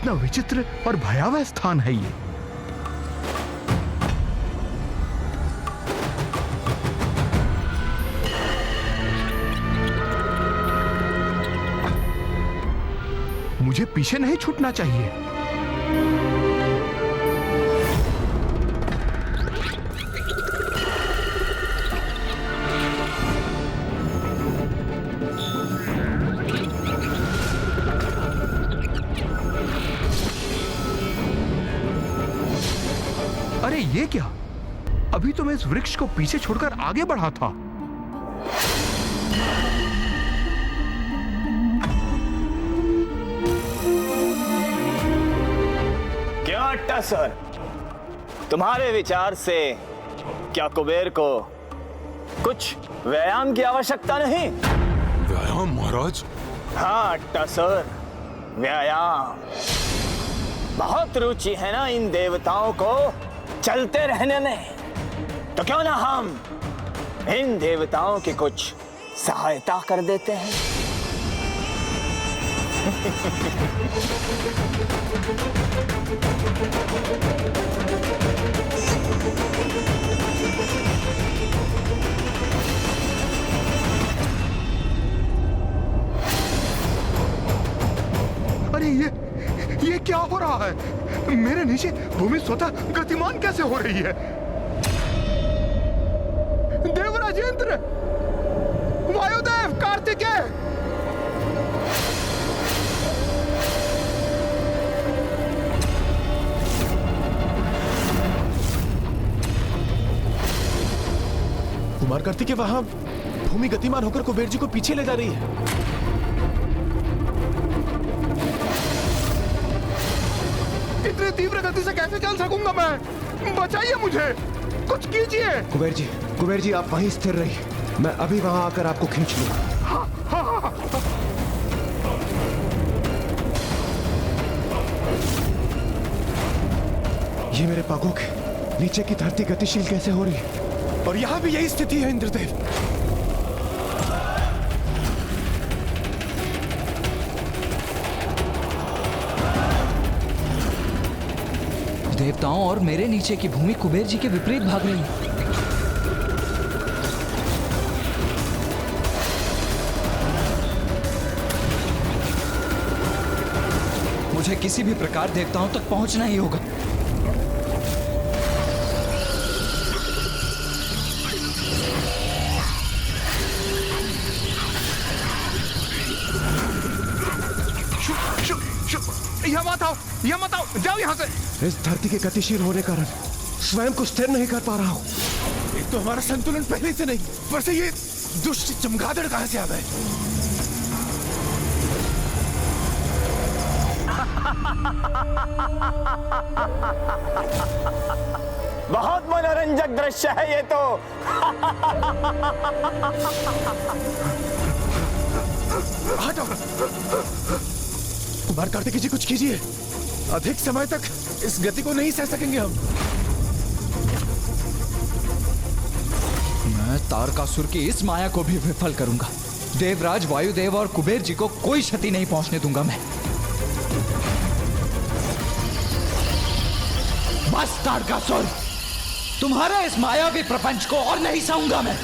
कितना विचित्र और भयावह स्थान है ये। मुझे पीछे नहीं छूटना चाहिए। अरे ये क्या? अभी तो मैं इस वृक्ष को पीछे छोड़कर आगे बढ़ा था। क्या टसर, तुम्हारे विचार से क्या कुबेर को कुछ व्यायाम की आवश्यकता नहीं? व्यायाम महाराज? हाँ टसर, व्यायाम। बहुत रुचि है ना इन देवताओं को चलते रहने में, तो क्यों ना हम इन देवताओं की कुछ सहायता कर देते हैं। अरे ये क्या हो रहा है? मेरे नीचे भूमि स्वतः गतिमान कैसे हो रही है? देवराजेंद्र, वायुदेव, कार्तिकेय, कुमार कार्तिकेय, वहां भूमि गतिमान होकर कुबेर जी को पीछे ले जा रही है। इतनी तीव्र गति से कैसे चल सकूंगा मैं? बचाइए मुझे, कुछ कीजिए। कुबेर जी आप वहीं स्थिर रहिए, मैं अभी वहां आकर आपको खींच लूंगा। ये मेरे पागों के नीचे की धरती गतिशील कैसे हो रही है, और यहां भी यही स्थिति है इंद्रदेव। देवताओं और मेरे नीचे की भूमि कुबेर जी के विपरीत भाग रही है। मुझे किसी भी प्रकार देवताओं तक पहुंचना ही होगा। यह मत आओ, जाओ यहाँ से। इस धरती के गतिशील होने कारण स्वयं को स्थिर नहीं कर पा रहा हूँ। एक तो हमारा संतुलन पहले से नहीं, पर से ये दुष्ट चमगादड़ कहां से आ गए? बहुत मनोरंजक दृश्य है ये तो। हटो कुमार कार्तिकेय जी, कुछ कीजिए। अधिक समय तक इस गति को नहीं सह सकेंगे हम। मैं तारकासुर की इस माया को भी विफल करूंगा। देवराज, वायुदेव और कुबेर जी को कोई क्षति नहीं पहुंचने दूंगा मैं। बस तारकासुर, तुम्हारे इस मायावी प्रपंच को और नहीं सहूंगा मैं।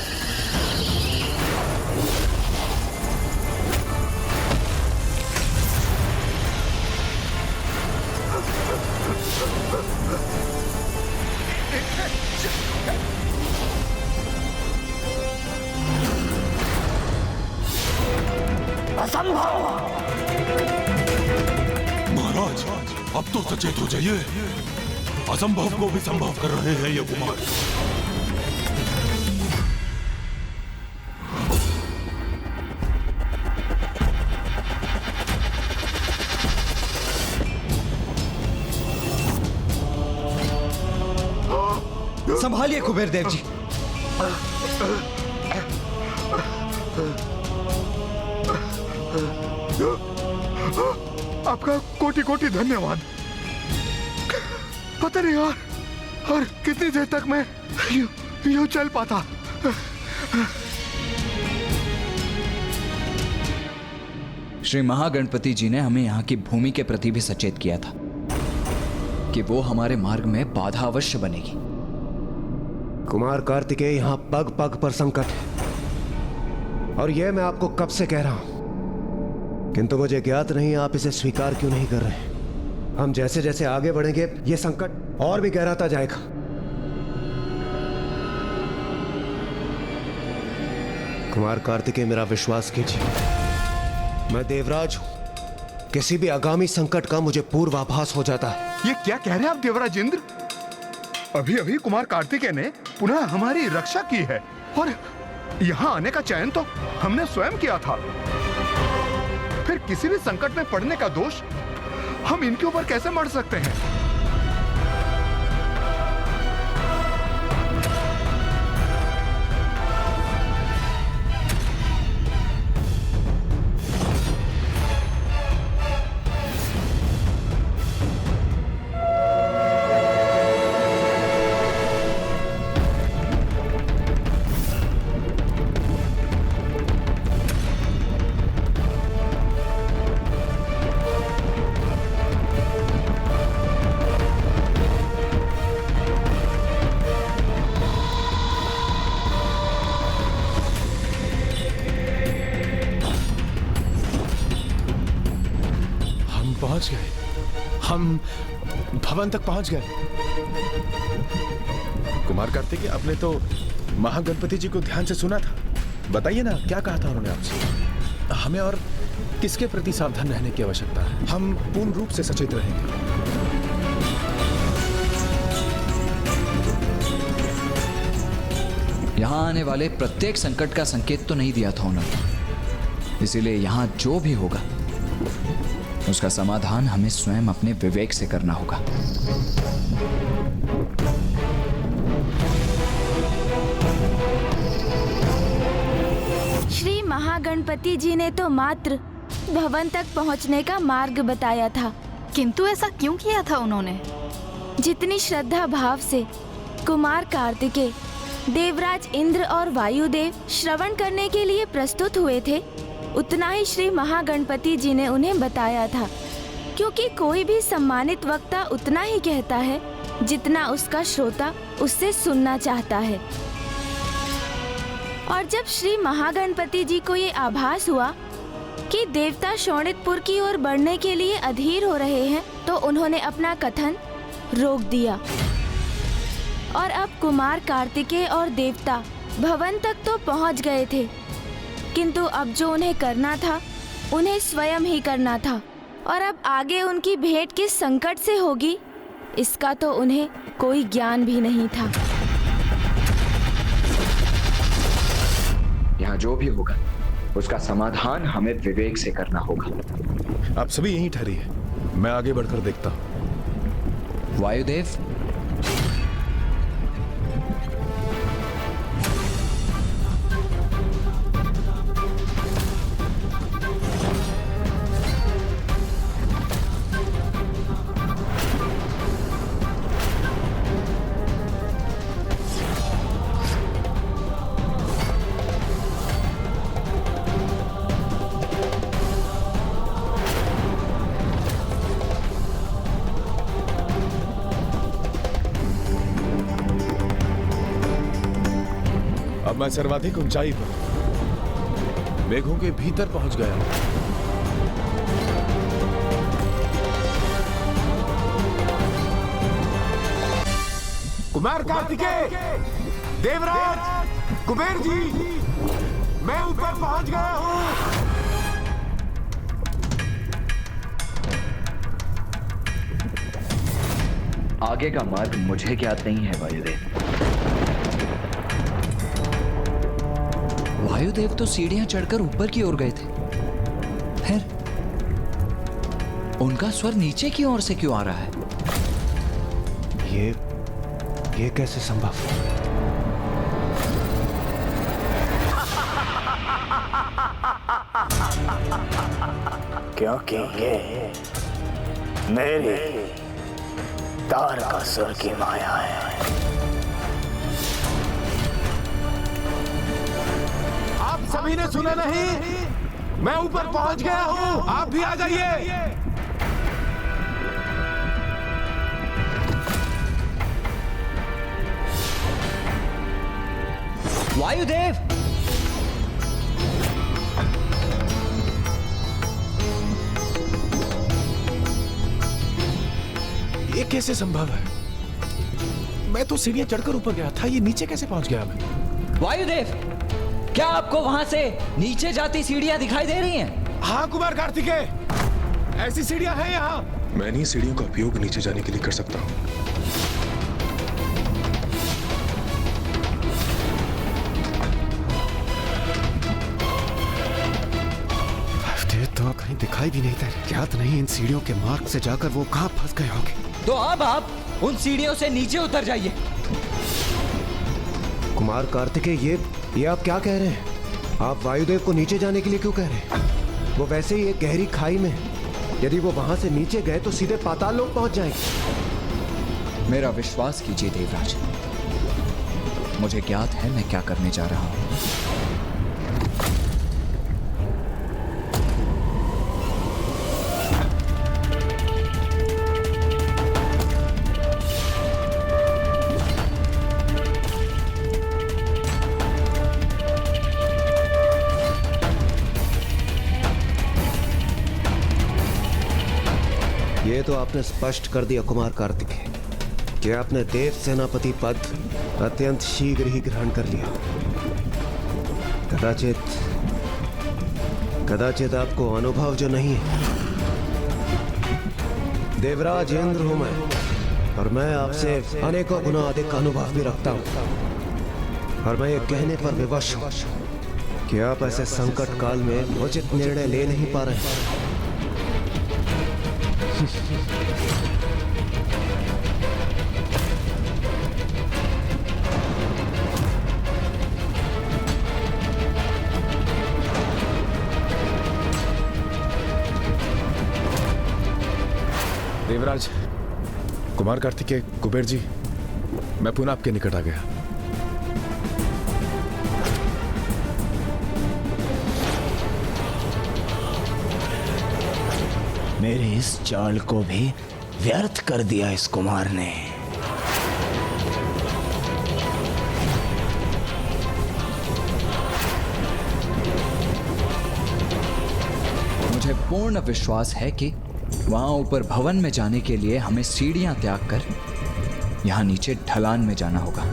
असंभव। महाराज, अब तो सचेत हो जाइए। असंभव को भी संभव कर रहे हैं ये कुमार। संभालिए कुबेर देव जी। आपका कोटि कोटि धन्यवाद। पता नहीं यार, और कितनी देर तक मैं यूं चल पाता। श्री महागणपति जी ने हमें यहाँ की भूमि के प्रति भी सचेत किया था कि वो हमारे मार्ग में बाधा अवश्य बनेगी। कुमार कार्तिकेय, यहाँ पग पग पर संकट है, और यह मैं आपको कब से कह रहा हूं, किंतु मुझे ज्ञात नहीं आप इसे स्वीकार क्यों नहीं कर रहे। हम जैसे जैसे आगे बढ़ेंगे यह संकट और भी गहराता जाएगा। कुमार कार्तिकेय, मेरा विश्वास कीजिए, मैं देवराज हूं। किसी भी आगामी संकट का मुझे पूर्वाभास हो जाता है। ये क्या कह रहे हैं आप देवराज इंद्र? अभी अभी कुमार कार्तिकेय ने पुनः हमारी रक्षा की है, और यहाँ आने का चयन तो हमने स्वयं किया था। फिर किसी भी संकट में पड़ने का दोष हम इनके ऊपर कैसे मढ़ सकते हैं? पहुंच गए, हम भवन तक पहुंच गए। कुमार कार्तिकेय, आपने तो महागणपति जी को ध्यान से सुना था। बताइए ना, क्या कहा था उन्होंने आपसे? हमें और किसके प्रति सावधान रहने की आवश्यकता है? हम पूर्ण रूप से सचेत रहेंगे। यहाँ आने वाले प्रत्येक संकट का संकेत तो नहीं दिया था उन्होंने, इसीलिए यहाँ जो भी होगा उसका समाधान हमें स्वयं अपने विवेक से करना होगा। श्री महागणपति जी ने तो मात्र भवन तक पहुंचने का मार्ग बताया था, किंतु ऐसा क्यों किया था उन्होंने? जितनी श्रद्धा भाव से कुमार कार्तिकेय, देवराज इंद्र और वायुदेव श्रवण करने के लिए प्रस्तुत हुए थे, उतना ही श्री महागणपति जी ने उन्हें बताया था, क्योंकि कोई भी सम्मानित वक्ता उतना ही कहता है जितना उसका श्रोता उससे सुनना चाहता है। और जब श्री महागणपति जी को ये आभास हुआ कि देवता शोणितपुर की ओर बढ़ने के लिए अधीर हो रहे हैं, तो उन्होंने अपना कथन रोक दिया। और अब कुमार कार्तिकेय और देवता भवन तक तो पहुंच गए थे, किंतु अब जो उन्हें करना था उन्हें स्वयं ही करना था, और अब आगे उनकी भेंट किस संकट से होगी इसका तो उन्हें कोई ज्ञान भी नहीं था। यहाँ जो भी होगा उसका समाधान हमें विवेक से करना होगा। आप सभी यहीं ठहरिए, मैं आगे बढ़कर देखता हूँ। वायुदेव, अब मैं सर्वाधिक ऊंचाई पर मेघों के भीतर पहुंच गया हूं। कुमार कार्तिकेय, देवराज, कुबेर जी, मैं ऊपर पहुंच गया हूं। आगे का मार्ग मुझे ज्ञात नहीं है वायुदेव। वायुदेव तो सीढ़ियां चढ़कर ऊपर की ओर गए थे, फिर उनका स्वर नीचे की ओर से क्यों आ रहा है? ये कैसे संभव है? क्योंकि ये मेरी तारकासुर की माया है। आप सभी ने सुना नहीं? मैं ऊपर पहुंच गया हूं, आप भी आ जाइए। वायुदेव, ये कैसे संभव है? मैं तो सीढ़ियां चढ़कर ऊपर गया था, ये नीचे कैसे पहुंच गया मैं? वायुदेव, क्या आपको वहां से नीचे जाती सीढ़ियां दिखाई दे रही हैं? हाँ कुमार कार्तिकेय, ऐसी सीढ़ियां हैं यहाँ। मैं इन्हीं सीढ़ियों का उपयोग नीचे जाने के लिए कर सकता हूँ। तो कहीं दिखाई भी नहीं दे। ज्ञात नहीं इन सीढ़ियों के मार्ग से जाकर वो कहाँ फंस गए होंगे। तो अब आप उन सीढ़ियों से नीचे उतर जाइए। कुमार कार्तिकेय, ये आप क्या कह रहे हैं? आप वायुदेव को नीचे जाने के लिए क्यों कह रहे हैं? वो वैसे ही एक गहरी खाई में है। यदि वो वहां से नीचे गए तो सीधे पाताल लोक पहुंच जाएंगे। मेरा विश्वास कीजिए देवराज, मुझे ज्ञात है मैं क्या करने जा रहा हूं। ये तो आपने स्पष्ट कर दिया कुमार कार्तिकेय कि आपने देव सेनापति पद अत्यंत शीघ्र ही ग्रहण कर लिया। कदाचित आपको अनुभव जो नहीं है। देवराज इंद्र हूं मैं, और मैं आपसे अनेकों गुना अधिक अनुभव भी रखता हूं। और मैं ये कहने पर विवश हूं कि आप ऐसे संकट काल में उचित निर्णय ले नहीं पा रहे हैं। देवराज, कुमार कार्तिकेय, कुबेर जी, मैं पुनः आपके निकट आ गया। मेरे इस चाल को भी व्यर्थ कर दिया इस कुमार ने। मुझे पूर्ण विश्वास है कि वहां ऊपर भवन में जाने के लिए हमें सीढ़ियां त्याग कर यहां नीचे ढलान में जाना होगा।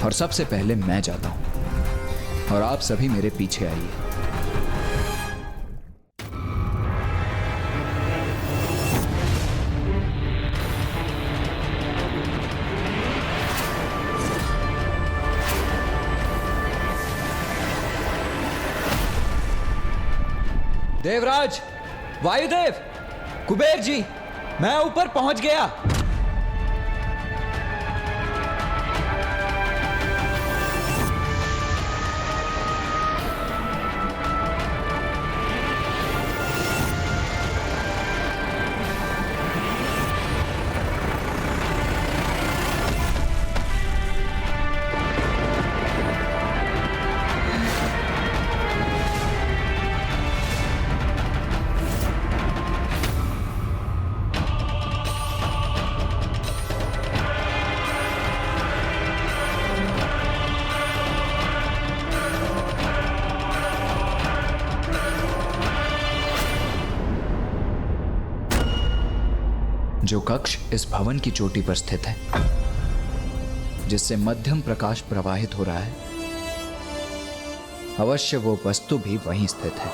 और सबसे पहले मैं जाता हूं और आप सभी मेरे पीछे आइए। देवराज, वायुदेव, कुबेर जी, मैं ऊपर पहुंच गया। जो कक्ष इस भवन की चोटी पर स्थित है, जिससे मध्यम प्रकाश प्रवाहित हो रहा है, अवश्य वो वस्तु भी वहीं स्थित है।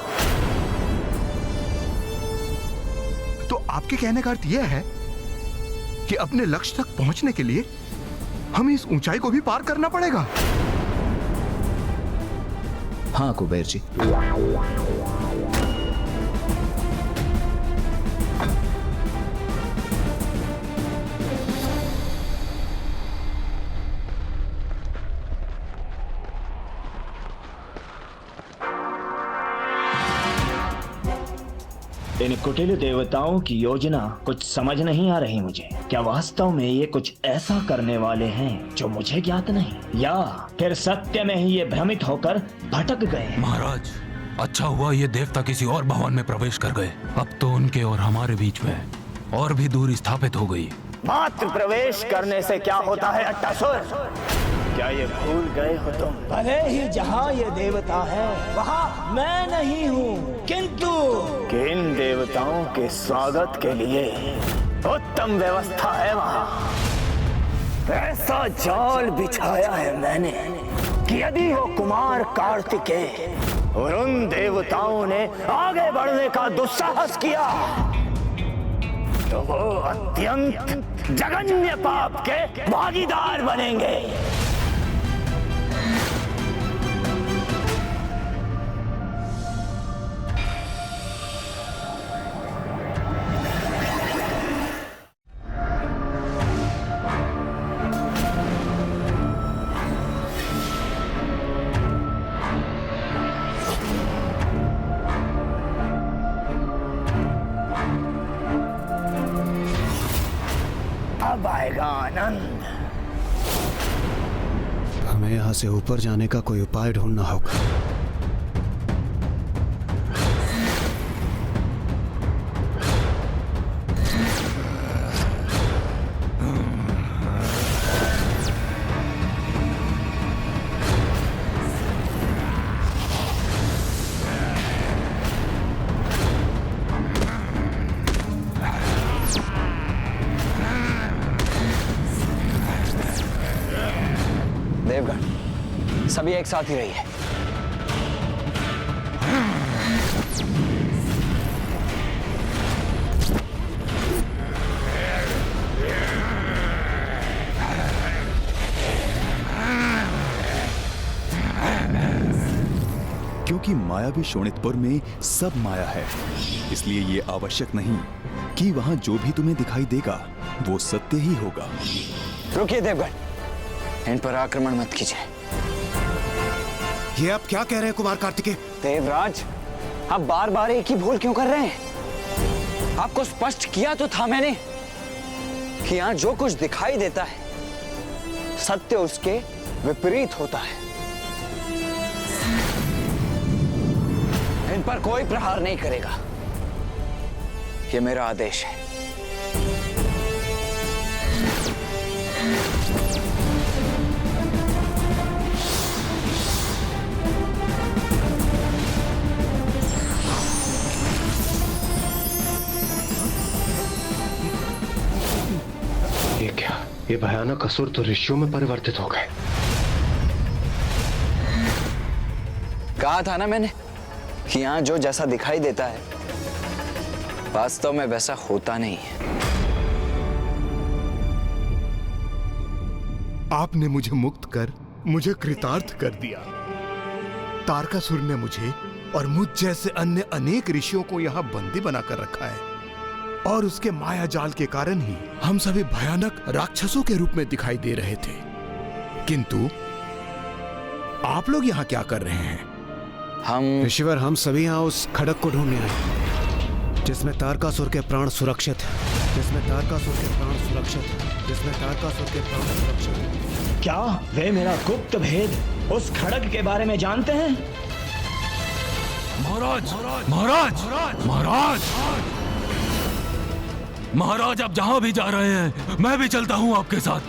तो आपके कहने का अर्थ यह है कि अपने लक्ष्य तक पहुंचने के लिए हमें इस ऊंचाई को भी पार करना पड़ेगा। हाँ कुबेर जी, इन कुटिल देवताओं की योजना कुछ समझ नहीं आ रही मुझे। क्या वास्तव में ये कुछ ऐसा करने वाले हैं जो मुझे ज्ञात नहीं, या फिर सत्य में ही ये भ्रमित होकर भटक गए? महाराज, अच्छा हुआ ये देवता किसी और भवन में प्रवेश कर गए। अब तो उनके और हमारे बीच में और भी दूरी स्थापित हो गई। मात्र प्रवेश करने से क्या होता है अट्टासुर? क्या ये भूल गए हो तुम? भले ही जहाँ ये देवता है वहाँ मैं नहीं हूँ, किंतु इन देवताओं के स्वागत के लिए उत्तम व्यवस्था है वहाँ। ऐसा जाल बिछाया है मैंने कि यदि वो कुमार कार्तिकेय और उन देवताओं ने आगे बढ़ने का दुस्साहस किया तो वो अत्यंत जघन्य पाप के भागीदार बनेंगे। अब आएगा आनंद। हमें यहाँ से ऊपर जाने का कोई उपाय ढूंढना होगा। देवगण, सभी एक साथ ही रहिए। क्योंकि मायावी शोणितपुर में सब माया है, इसलिए ये आवश्यक नहीं कि वहां जो भी तुम्हें दिखाई देगा वो सत्य ही होगा। रुकिए देवगण, इन पर आक्रमण मत कीजिए। ये आप क्या कह रहे हैं कुमार कार्तिकेय? देवराज, आप बार बार एक ही भूल क्यों कर रहे हैं? आपको स्पष्ट किया तो था मैंने कि यहाँ जो कुछ दिखाई देता है सत्य उसके विपरीत होता है। इन पर कोई प्रहार नहीं करेगा, ये मेरा आदेश है। ये क्या? ये भयानक असुर तो ऋषियों में परिवर्तित हो गए। कहा था ना मैंने कि यहाँ जो जैसा दिखाई देता है वास्तव में वैसा होता नहीं है। आपने मुझे मुक्त कर मुझे कृतार्थ कर दिया। तारकासुर ने मुझे और मुझ जैसे अन्य अनेक ऋषियों को यहाँ बंदी बनाकर रखा है, और उसके माया जाल के कारण ही हम सभी भयानक राक्षसों के रूप में दिखाई दे रहे थे। किंतु आप लोग यहाँ क्या कर रहे हैं? ऋषिवर, हम सभी यहाँ उस खड़क को ढूंढने आए जिसमें तारकासुर के प्राण सुरक्षित है, जिसमें तारकासुर के प्राण सुरक्षित है, जिसमें तारकासुर के प्राण सुरक्षित है। क्या वे मेरा गुप्त भेद उस खड़ग के बारे में जानते हैं? महाराज, महाराज, महाराज, महाराज, आप जहां भी जा रहे हैं मैं भी चलता हूं आपके साथ।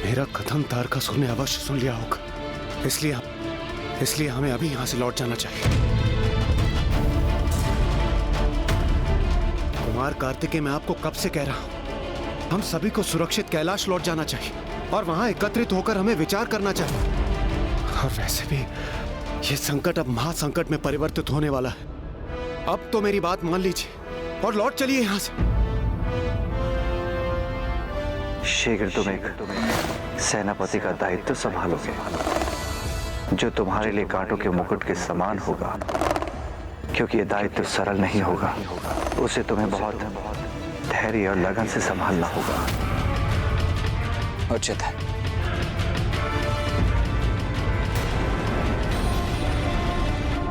मेरा कथन तारकासुर ने अवश्य सुन लिया होगा, इसलिए हमें अभी यहाँ से लौट जाना चाहिए। कुमार कार्तिकेय, मैं आपको कब से कह रहा हूं, हम सभी को सुरक्षित कैलाश लौट जाना चाहिए और वहां एकत्रित होकर हमें विचार करना चाहिए। और वैसे भी ये संकट अब महासंकट में परिवर्तित होने वाला है। अब तो मेरी बात मान लीजिए और लौट चलिए यहाँ से। शीघ्र तुम एक सेनापति का दायित्व संभालोगे, जो तुम्हारे लिए कांटों के मुकुट के समान होगा, क्योंकि यह दायित्व सरल नहीं होगा। उसे तुम्हें बहुत धैर्य और लगन से संभालना होगा। उचित है।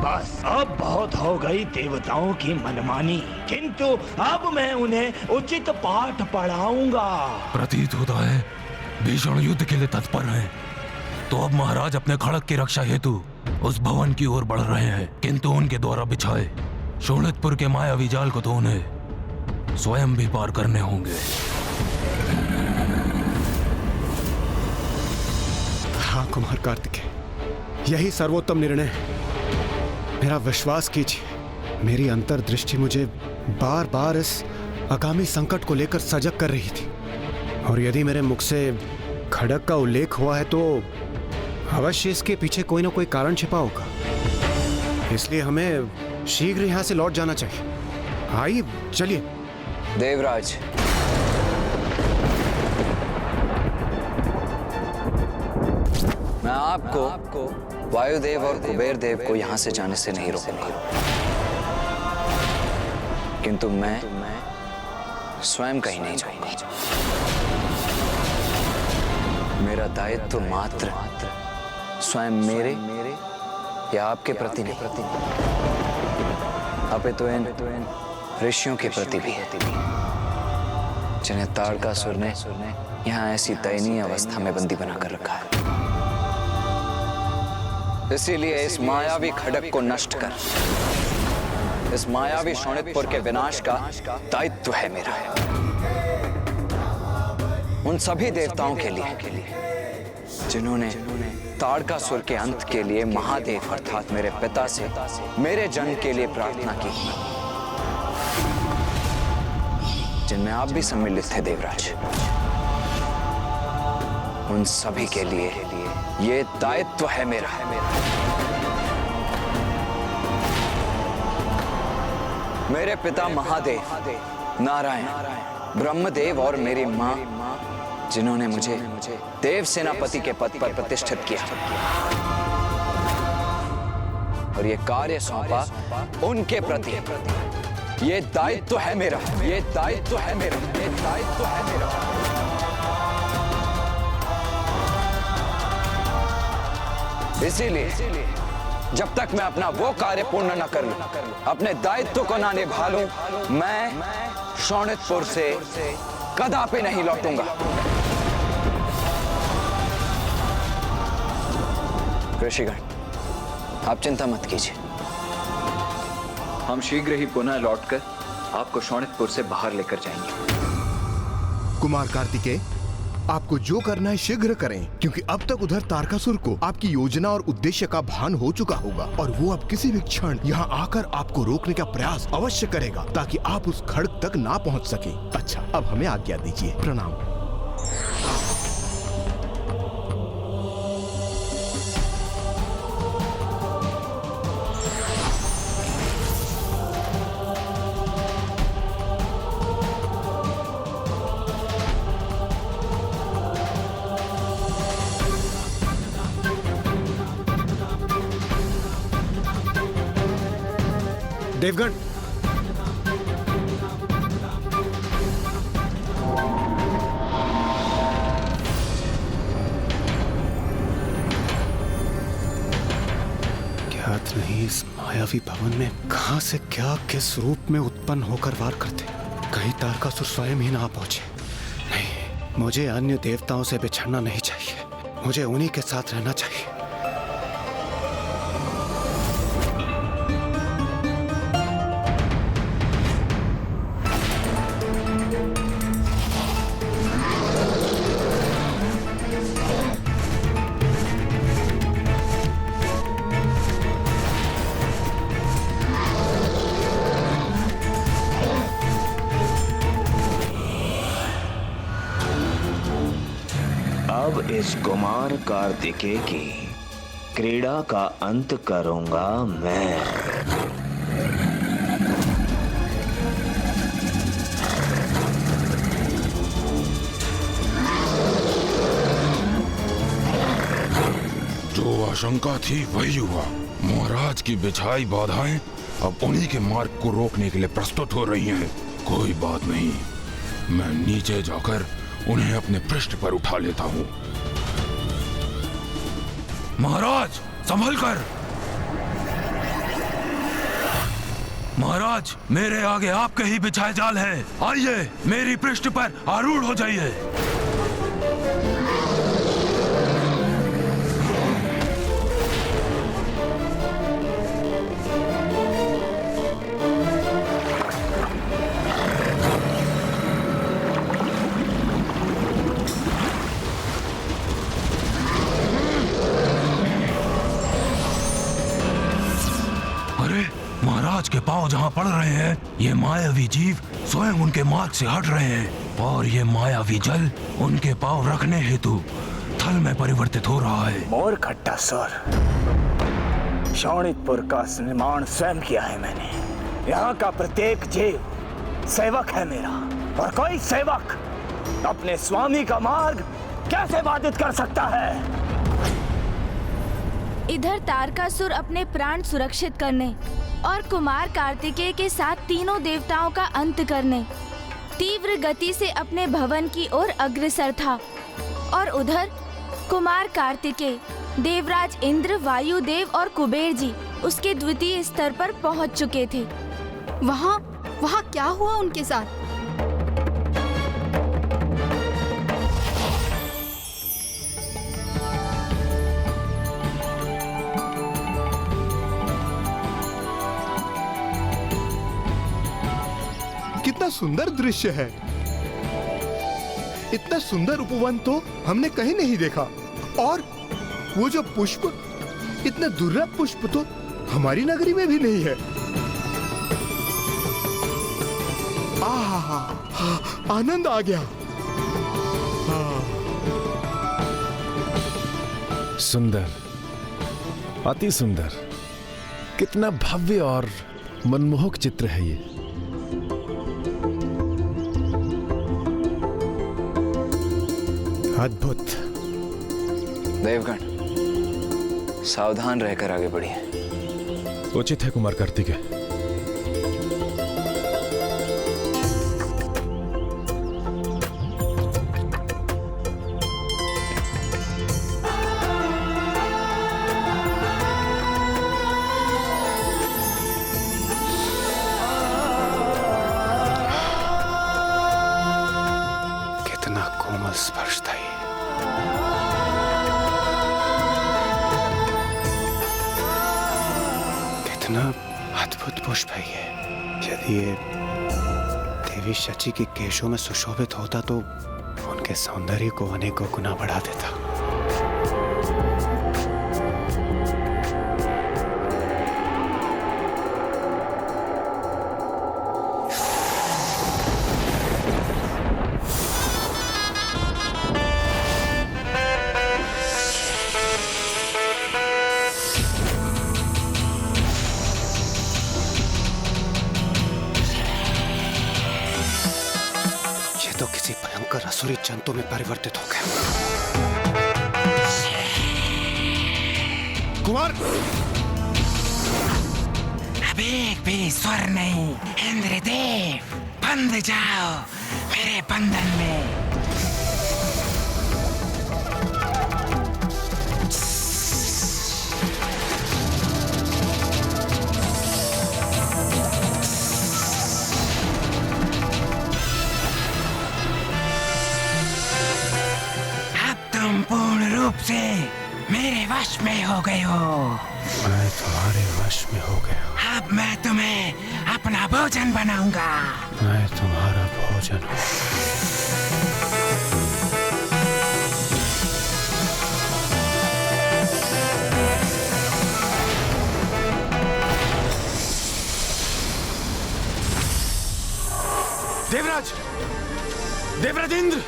बस अब बहुत हो गई देवताओं की मनमानी, किंतु अब मैं उन्हें उचित पाठ पढ़ाऊंगा। प्रतीत होता है भीषण युद्ध के लिए तत्पर हैं। तो अब महाराज अपने खड़क की रक्षा हेतु उस भवन की ओर बढ़ रहे हैं, किंतु उनके द्वारा बिछाए शोणितपुर के मायावी जाल को तो उन्हें स्वयं भी पार करने होंगे। हाँ कुमार कार्तिकेय, यही सर्वोत्तम निर्णय है। मेरा विश्वास कीजिए, मेरी अंतर्दृष्टि मुझे बार बार इस आगामी संकट को लेकर सजग कर रही थी, और यदि मेरे मुख से खड़क का उल्लेख हुआ है तो अवश्य इसके पीछे कोई ना कोई कारण छिपा होगा। इसलिए हमें शीघ्र यहां से लौट जाना चाहिए। आइए चलिए। देवराज, मैं आपको वायुदेव और कुबेर देव को यहां से जाने से नहीं रोकूंगा, किंतु मैं स्वयं कहीं नहीं जाऊंगा। मेरा दायित्व मात्र स्वयं मेरे या आपके प्रति नहीं, अपितु इन ऋषियों के प्रति भी है, जिन्हें ताड़कासुर ने यहाँ ऐसी दयनीय अवस्था में बंदी बनाकर रखा है। इसीलिए इस मायावी खड़क को नष्ट कर इस मायावी शोणितपुर के विनाश का दायित्व है मेरा। उन सभी देवताओं के लिए जिन्होंने ताड़कासुर के अंत के लिए महादेव अर्थात मेरे पिता से मेरे जन्म के लिए प्रार्थना की, जिनमें आप भी सम्मिलित थे देवराज, उन सभी के लिए ये दायित्व है मेरा। मेरे पिता महादेव, नारायण, ब्रह्मदेव और मेरी मां, जिन्होंने मुझे देव सेनापति के पद पर प्रतिष्ठित किया और ये कार्य सौंपा, उनके प्रति ये दायित्व है मेरा, ये दायित्व है मेरा, ये दायित्व है मेरा। इसीलिए जब तक मैं अपना वो कार्य पूर्ण न कर लूं, अपने दायित्व को न निभा लूं, मैं शोणितपुर से कदापि नहीं लौटूंगा। ऋषिगण, आप चिंता मत कीजिए, हम शीघ्र ही पुनः लौटकर आपको शोणितपुर से बाहर लेकर जाएंगे। कुमार कार्तिकेय, आपको जो करना है शीघ्र करें, क्योंकि अब तक उधर तारकासुर को आपकी योजना और उद्देश्य का भान हो चुका होगा और वो अब किसी भी क्षण यहाँ आकर आपको रोकने का प्रयास अवश्य करेगा, ताकि आप उस खड़क तक ना पहुँच सके। अच्छा, अब हमें आज्ञा दीजिए। प्रणाम। देवगण, ज्ञात नहीं इस मायावी भवन में कहां से क्या किस रूप में उत्पन्न होकर वार करते। कहीं तारकासुर स्वयं ही ना पहुंचे। नहीं, मुझे अन्य देवताओं से बिछड़ना नहीं चाहिए, मुझे उन्हीं के साथ रहना चाहिए। अब इस कुमार कार्तिकेय की क्रीड़ा का अंत करूंगा मैं। जो आशंका थी वही हुआ। महाराज की बिछाई बाधाएं अब उन्हीं के मार्ग को रोकने के लिए प्रस्तुत हो रही हैं। कोई बात नहीं, मैं नीचे जाकर उन्हें अपने पृष्ठ पर उठा लेता हूं। महाराज, संभल कर। महाराज, मेरे आगे आपके ही बिछाए जाल है। आइए, मेरी पृष्ठ पर आरूढ़ हो जाइए। महाराज के पांव जहां पड़ रहे हैं, ये मायावी जीव स्वयं उनके मार्ग से हट रहे हैं और ये मायावी जल उनके पांव रखने हेतु थल में परिवर्तित हो रहा है। मोर खट्टा सर, शोणितपुर का निर्माण स्वयं किया है मैंने। यहाँ का प्रत्येक जीव सेवक है मेरा, और कोई सेवक अपने स्वामी का मार्ग कैसे बाधित कर सकता है? इधर तारकासुर अपने प्राण सुरक्षित करने और कुमार कार्तिकेय के साथ तीनों देवताओं का अंत करने तीव्र गति से अपने भवन की ओर अग्रसर था, और उधर कुमार कार्तिकेय, देवराज इंद्र, वायुदेव और कुबेर जी उसके द्वितीय स्तर पर पहुंच चुके थे। वहाँ क्या हुआ उनके साथ? कितना सुंदर दृश्य है। इतना सुंदर उपवन तो हमने कहीं नहीं देखा, और वो जो पुष्प, इतने दुर्लभ पुष्प तो हमारी नगरी में भी नहीं है। आहा, आनंद आ गया। सुंदर, अति सुंदर, कितना भव्य और मनमोहक चित्र है ये। अद्भुत। देवगण, सावधान रहकर आगे बढ़िए। उचित है कुमार कार्तिकेय। कितना कोमल स्पर्श था ये। कितना अद्भुत पुष्प है ये। यदि ये देवी शची के केशों में सुशोभित होता तो उनके सौंदर्य को अनेकों गुना बढ़ा देता। तो किसी भयंकर असुरी जंतु में परिवर्तित हो गया। कुमार, अब एक भी स्वर नहीं। इंद्रदेव, बंध जाओ मेरे बंधन में। पूर्ण रूप से मेरे वश में हो गए हो। मैं तुम्हारे वश में हो गया। अब मैं तुम्हें अपना भोजन बनाऊंगा। मैं तुम्हारा भोजन हूँ। देवराज, देवराज इंद्र,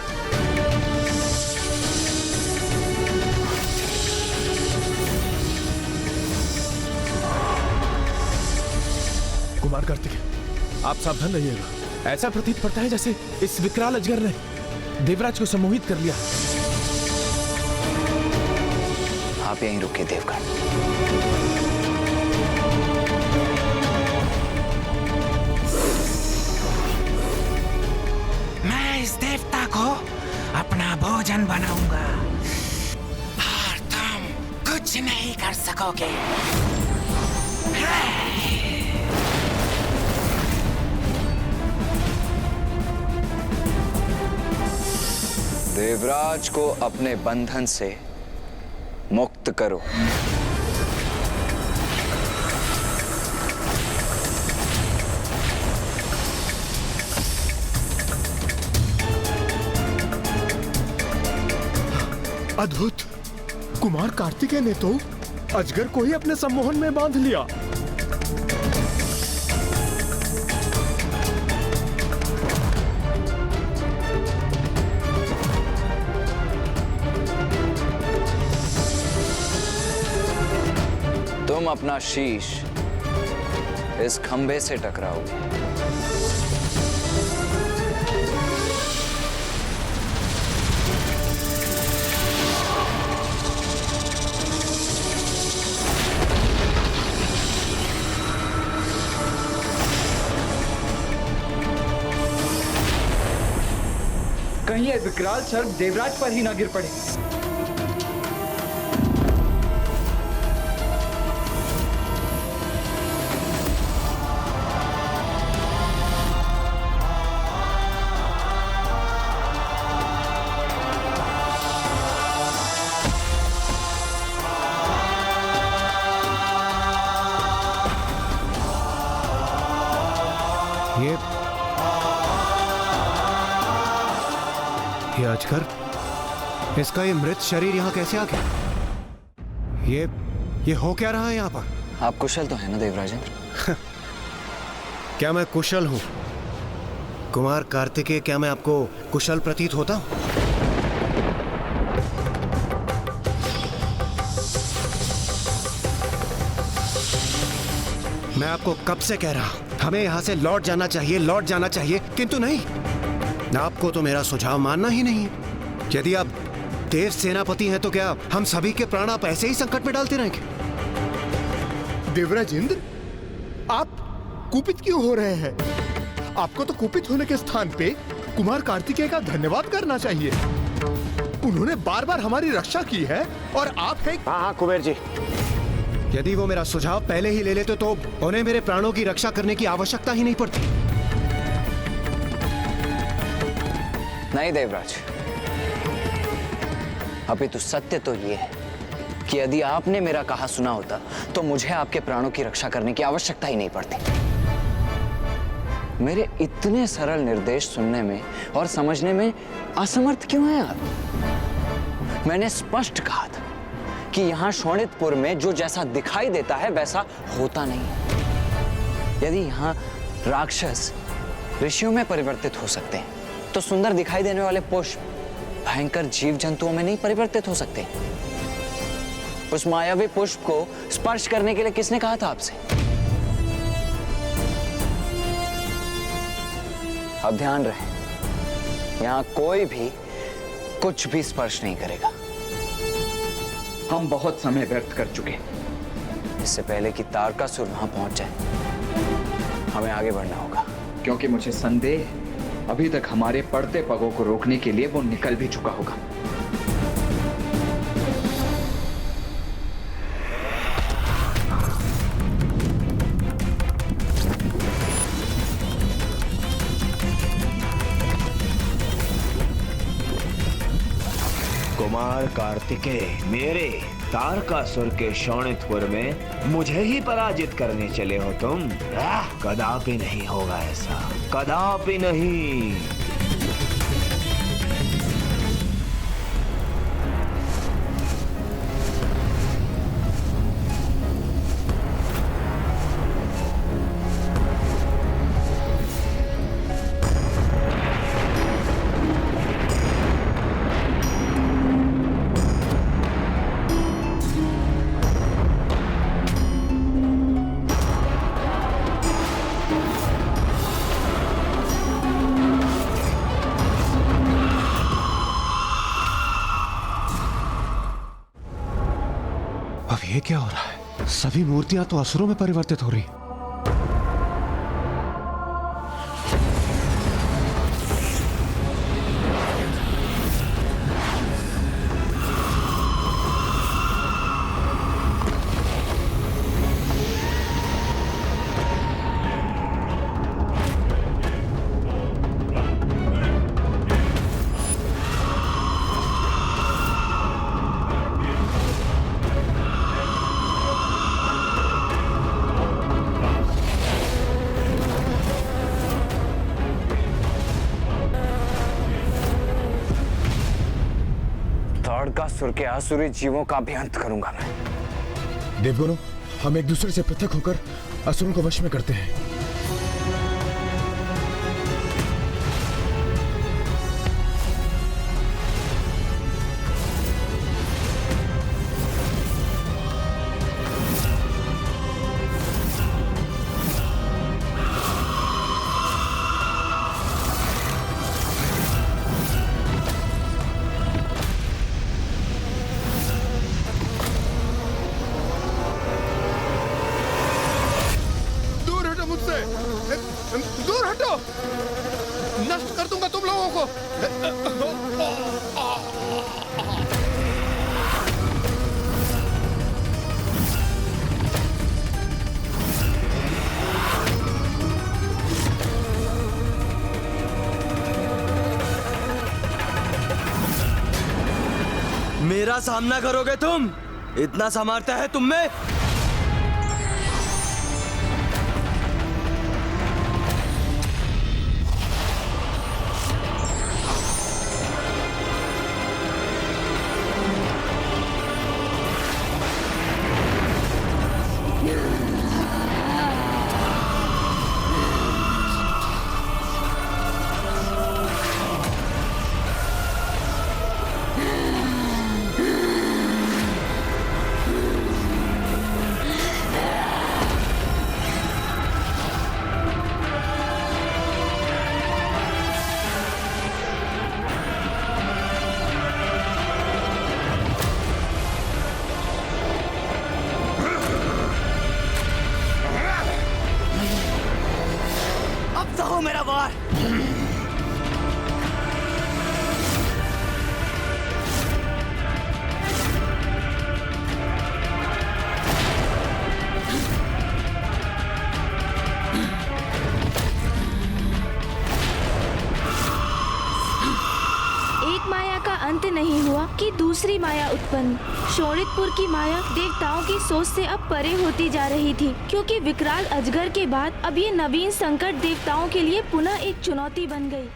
कुमार कार्तिकेय, आप सावधान रहिएगा। ऐसा प्रतीत पड़ता है जैसे इस विकराल अजगर ने देवराज को सम्मोहित कर लिया। आप यहीं रुकिए देवगण। मैं इस देवता को अपना भोजन बनाऊंगा और तुम कुछ नहीं कर सकोगे। देवराज को अपने बंधन से मुक्त करो। अद्भुत! कुमार कार्तिकेय ने तो अजगर को ही अपने सम्मोहन में बांध लिया। तुम अपना शीश इस खंभे से टकराओगे। कहीं ये विकराल सर्प देवराज पर ही ना गिर पड़े। ये अजगर, इसका ये मृत शरीर यहाँ कैसे आ गया? ये हो क्या रहा है यहाँ पर? आप कुशल तो है ना देवराजेंद्र? क्या मैं कुशल हूँ? कुमार कार्तिकेय, क्या मैं आपको कुशल प्रतीत होता हूँ? मैं आपको कब से कह रहा हूं, हमें यहां से लौट जाना चाहिए, किंतु नहीं। आपको तो मेरा सुझाव मानना ही नहीं है। यदि आप देव सेनापति हैं तो क्या हम सभी के प्राण आप ऐसे ही संकट में डालते रहेंगे? देवराजेंद्र, आप कुपित क्यों हो रहे हैं? आपको तो कुपित होने के स्थान पे कुमार कार्तिकेय का धन्यवाद करना चाहिए। उन्होंने बार बार हमारी रक्षा की है और आप हैं। हाँ कुबेर जी, यदि वो मेरा सुझाव पहले ही ले लेते तो उन्हें मेरे प्राणों की रक्षा करने की आवश्यकता ही नहीं पड़ती। नहीं देवराज, अभी तो सत्य तो ये है कि यदि आपने मेरा कहा सुना होता तो मुझे आपके प्राणों की रक्षा करने की आवश्यकता ही नहीं पड़ती। मेरे इतने सरल निर्देश सुनने में और समझने में असमर्थ क्यों हैं आप? मैंने स्पष्ट कहा था कि यहां शोणितपुर में जो जैसा दिखाई देता है वैसा होता नहीं। यदि यहां राक्षस ऋषियों में परिवर्तित हो सकते हैं तो सुंदर दिखाई देने वाले पुष्प भयंकर जीव जंतुओं में नहीं परिवर्तित हो सकते। उस मायावी पुष्प को स्पर्श करने के लिए किसने कहा था आपसे? अब ध्यान रहे, यहां कोई भी कुछ भी स्पर्श नहीं करेगा। हम बहुत समय व्यर्थ कर चुके। इससे पहले कि तारकासुर वहां पहुंच जाए हमें आगे बढ़ना होगा, क्योंकि मुझे संदेह है अभी तक हमारे पड़ते पगों को रोकने के लिए वो निकल भी चुका होगा। कुमार कार्तिकेय मेरे तारकासुर के शोणितपुर में मुझे ही पराजित करने चले हो तुम? कदापि नहीं होगा ऐसा, कदापि नहीं। अब ये क्या हो रहा है? सभी मूर्तियां तो असुरों में परिवर्तित हो रही। असुर के आसुरी जीवों का भी अंत करूंगा मैं। देवगुरु, हम एक दूसरे से पृथक होकर असुरों को वश में करते हैं। दूर हटो, नष्ट कर दूंगा तुम लोगों को। मेरा सामना करोगे तुम? इतना सामर्थ्य है तुम में? मेरा वार। एक माया का अंत नहीं हुआ कि दूसरी माया उत्पन्न। शोणितपुर की माया देवताओं की सोच से अब परे होती जा रही थी, क्योंकि विकराल अजगर के बाद अब ये नवीन संकट देवताओं के लिए पुनः एक चुनौती बन गई।